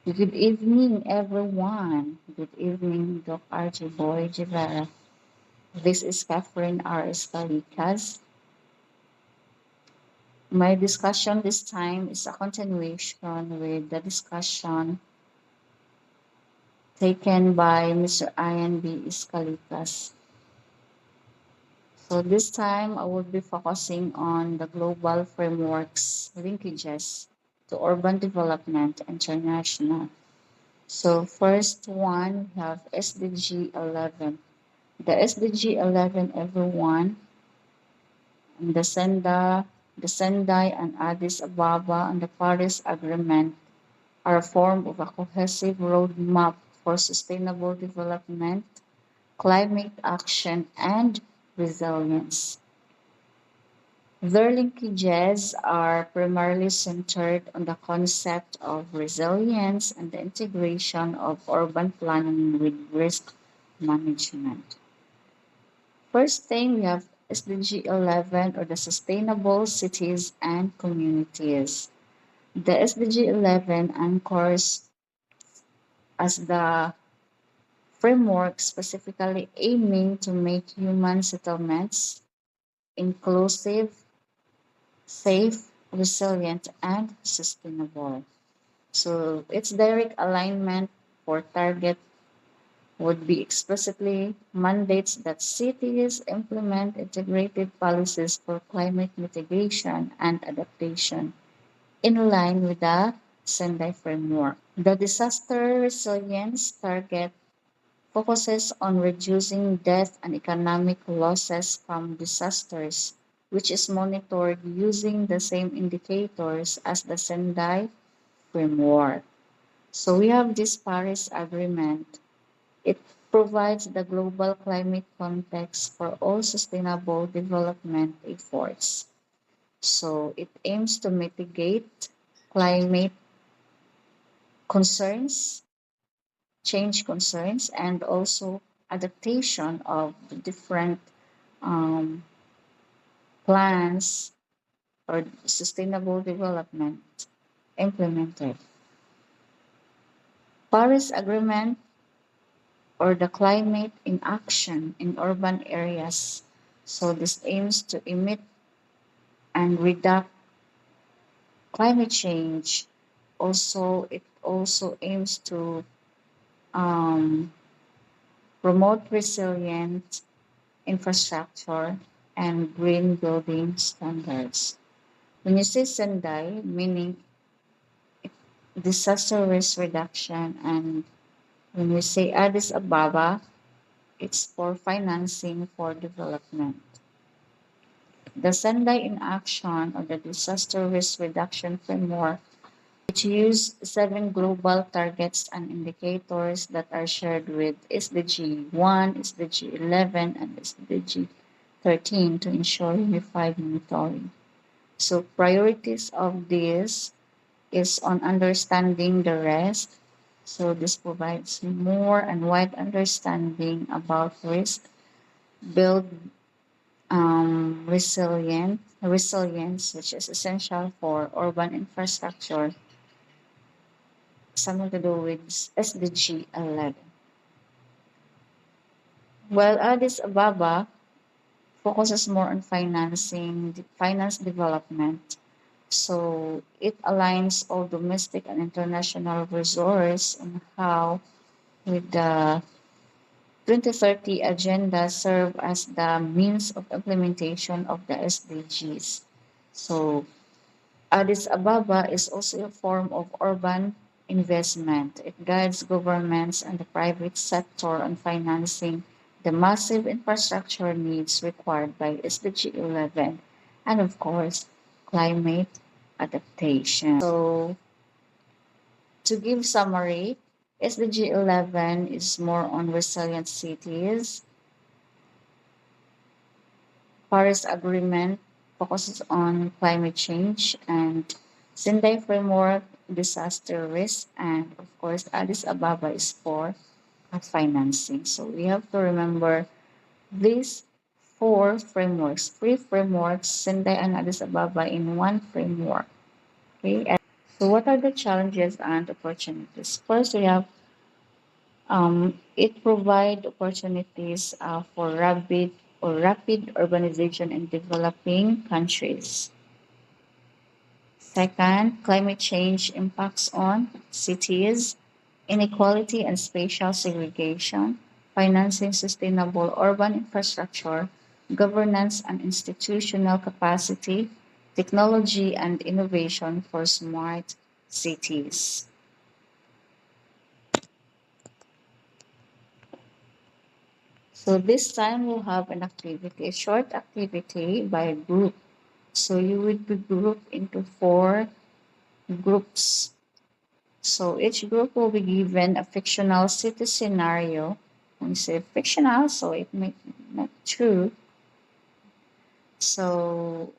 Good evening, everyone. Good evening, Doc RJ Boy Rivera. This is Catherine R. Escalicas. My discussion this time is a continuation with the discussion taken by Mr. Ian B. Escalicas. So this time I will be focusing on the global frameworks linkages to urban development international. So first one, we have SDG 11. The SDG 11, everyone, and the Sendai and Addis Ababa and the Paris Agreement are a form of a cohesive roadmap for sustainable development, climate action, and resilience. Their linkages are primarily centered on the concept of resilience and the integration of urban planning with risk management. First thing, we have SDG 11, or the Sustainable Cities and Communities. The SDG 11 anchors as the framework specifically aiming to make human settlements inclusive, safe, resilient, and sustainable. So its direct alignment for target would be explicitly mandates that cities implement integrated policies for climate mitigation and adaptation in line with the Sendai framework. The disaster resilience target focuses on reducing death and economic losses from disasters, which is monitored using the same indicators as the Sendai framework. So we have this Paris Agreement. It provides the global climate context for all sustainable development efforts. So it aims to mitigate climate concerns, change concerns, and also adaptation of the different um, plans or sustainable development implemented. Paris Agreement, or the climate in action in urban areas. So this aims to emit and reduce climate change. Also, it also aims to um, promote resilient infrastructure and green building standards. When you say Sendai, meaning disaster risk reduction, and when we say Addis Ababa, it's for financing for development. The Sendai in Action, or the Disaster Risk Reduction Framework, which use 7 global targets and indicators that are shared with SDG 1, SDG 11, and SDG 13 to ensure unified monitoring. So priorities of this is on understanding the rest. So this provides more and wide understanding about risk, build resilience, which is essential for urban infrastructure, something to do with SDG 11. While Addis Ababa focuses more on finance development, so it aligns all domestic and international resources and how with the 2030 agenda serve as the means of implementation of the SDGs. So Addis Ababa is also a form of urban investment. It guides governments and the private sector on financing the massive infrastructure needs required by SDG 11 and, of course, climate adaptation. So, to give summary, SDG 11 is more on resilient cities. Paris Agreement focuses on climate change, and Sendai Framework, disaster risk, and of course, Addis Ababa is for financing. So we have to remember these 4 frameworks, 3 frameworks, Sendai and Addis Ababa in one framework. Okay. So, what are the challenges and opportunities? First, we have it provide opportunities for rapid urbanization in developing countries. Second, climate change impacts on cities, inequality and spatial segregation, financing sustainable urban infrastructure, governance and institutional capacity, technology and innovation for smart cities. So this time we'll have an activity, a short activity by group. So you would be grouped into four groups. So each group will be given a fictional city scenario. When you say fictional, so it may not true. So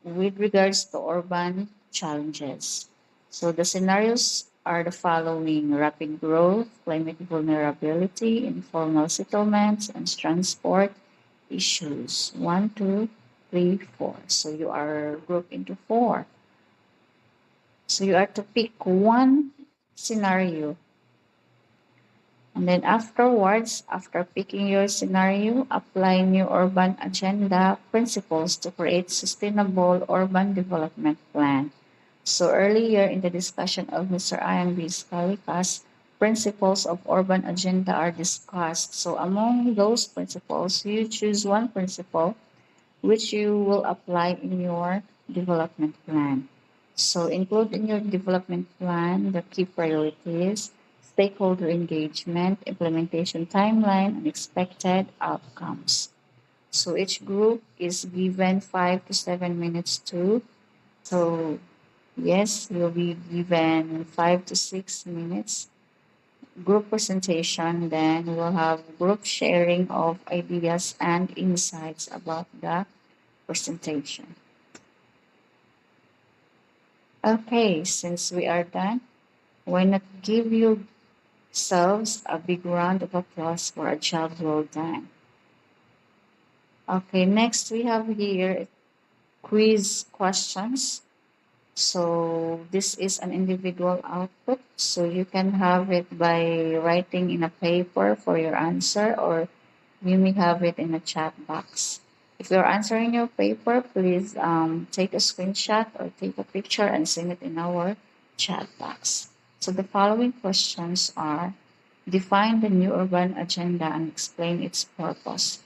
with regards to urban challenges. So the scenarios are the following: rapid growth, climate vulnerability, informal settlements, and transport issues. One, two, three, four. So you are grouped into four. So you are to pick one scenario. And then afterwards, after picking your scenario, apply new urban agenda principles to create sustainable urban development plan. So earlier in the discussion of Mr. Ian B. Scalica's principles of urban agenda are discussed. So among those principles, you choose one principle which you will apply in your development plan. So include in your development plan the key priorities, stakeholder engagement, implementation timeline, and expected outcomes. So each group is given 5 to 7 minutes to. So yes, you'll be given 5 to 6 minutes group presentation. Then we'll have group sharing of ideas and insights about the presentation. Okay, since we are done, why not give yourselves a big round of applause for a job well done? Okay, next we have here quiz questions. So this is an individual output. So you can have it by writing in a paper for your answer, or you may have it in a chat box. If you're answering your paper, please take a screenshot or take a picture and send it in our chat box. So the following questions are: define the new urban agenda and explain its purpose.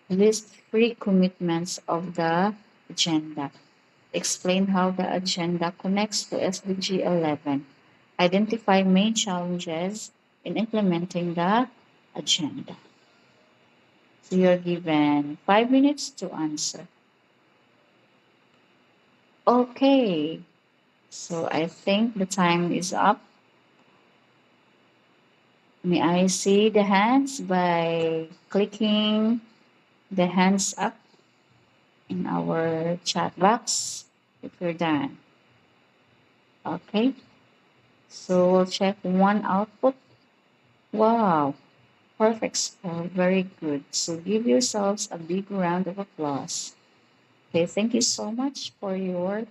List three commitments of the agenda. Explain how the agenda connects to SDG 11. Identify main challenges in implementing the agenda. So you're given 5 minutes to answer. Okay, so I think the time is up. May I see the hands by clicking the hands up in our chat box if you're done. Okay, so we'll check one output. Wow, perfect score, very good. So give yourselves a big round of applause. Okay, thank you so much for your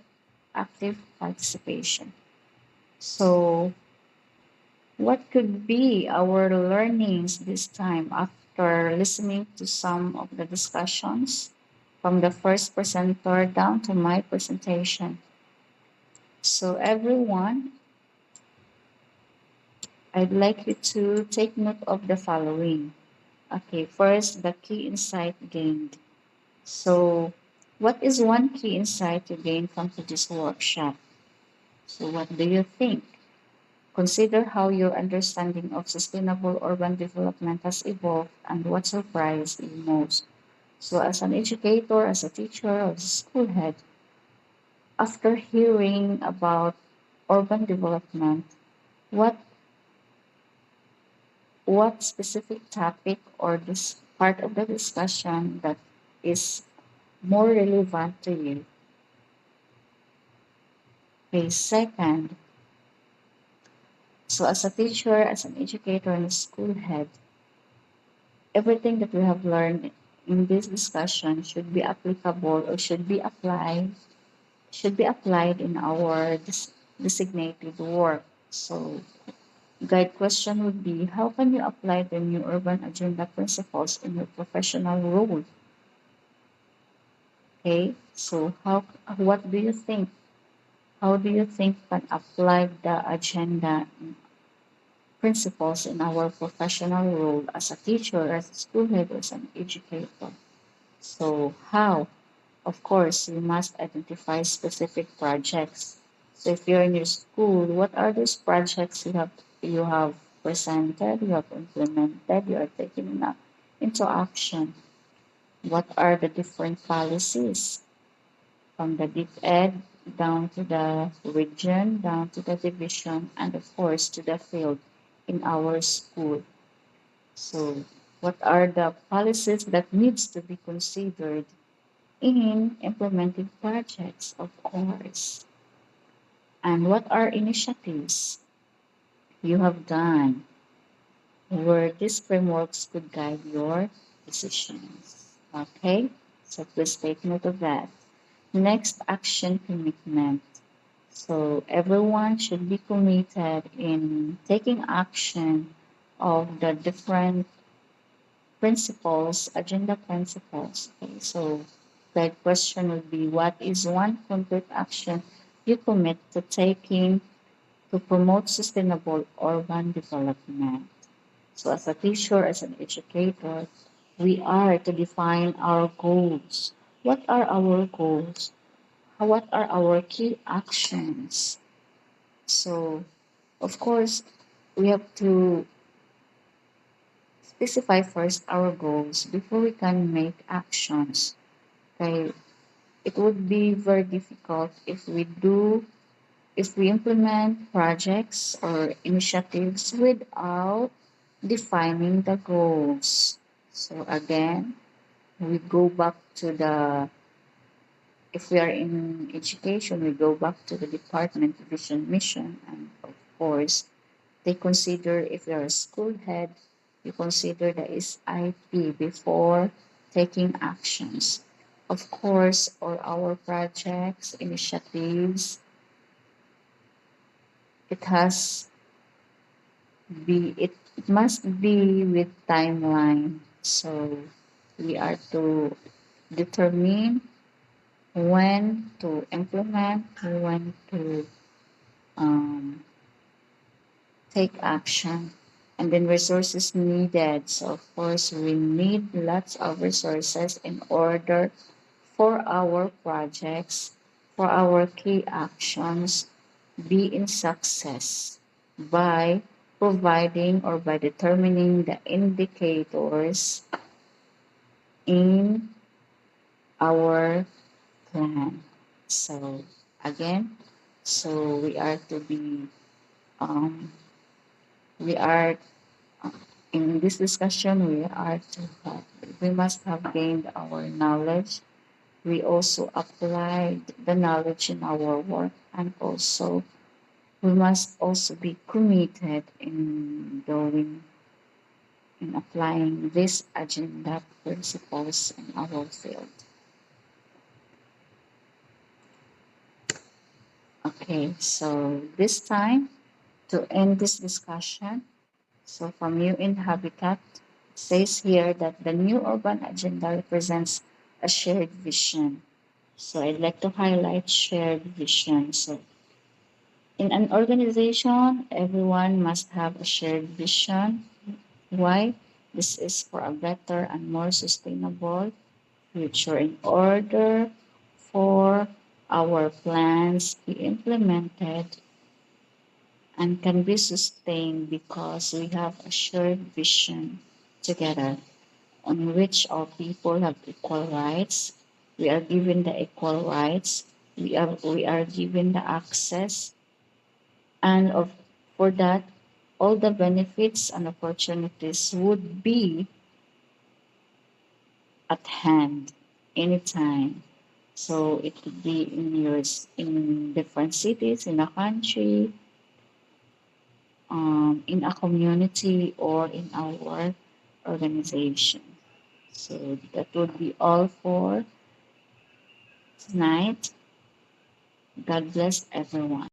active participation. So, what could be our learnings this time after listening to some of the discussions from the first presenter down to my presentation? So, everyone, I'd like you to take note of the following. Okay, first, the key insight gained. So, what is one key insight you gained from today's workshop? So, what do you think? Consider how your understanding of sustainable urban development has evolved and what surprised you most. So, as an educator, as a teacher, or as a school head, after hearing about urban development, what what specific topic or this part of the discussion that is more relevant to you? Okay, second, so as a teacher, as an educator, and a school head, everything that we have learned in this discussion should be applicable or should be applied in our designated work. So, guide question would be, how can you apply the new urban agenda principles in your professional role? Okay, so what do you think? How do you think can apply the agenda principles in our professional role as a teacher, as a school head, as an educator? So how? Of course, you must identify specific projects. So if you're in your school, what are those projects you have presented, you have implemented, you are taking into action? What are the different policies from the deep ed down to the region, down to the division, and of course to the field in our school? So what are the policies that needs to be considered in implementing projects, of course? And what are initiatives you have done where these frameworks could guide your decisions? Okay, so please take note of that. Next, action commitment. So everyone should be committed in taking action of the different principles, agenda principles. Okay, so the question would be, what is one concrete action you commit to taking to promote sustainable urban development? So as a teacher, as an educator, we are to define our goals. What are our goals? What are our key actions? So, of course, we have to specify first our goals before we can make actions. Okay, it would be very difficult if we implement projects or initiatives without defining the goals. So again, we go back to the if we are in education, we go back to the department, vision, mission, and of course, they consider if you're a school head, you consider the SIP before taking actions. Of course, all our projects, initiatives, it has it must be with timeline. So we are to determine when to implement, when to um, take action, and then resources needed. So of course we need lots of resources in order for our projects, for our key actions be in success by providing or by determining the indicators in our plan. So again, so um, we are in this discussion we must have gained our knowledge. We also applied the knowledge in our work, and also we must also be committed in applying this agenda principles in our field. Okay, so this time to end this discussion, so from UN Habitat says here that the new urban agenda represents a shared vision. So I'd like to highlight shared vision. So in an organization, everyone must have a shared vision. Why? This is for a better and more sustainable future in order for our plans be implemented and can be sustained because we have a shared vision together on which all people have equal rights. We are given the equal rights. We are given the access, and for that, all the benefits and opportunities would be at hand anytime. So it could be in different cities in a country, in a community, or in our organization. So that would be all for tonight. God bless everyone.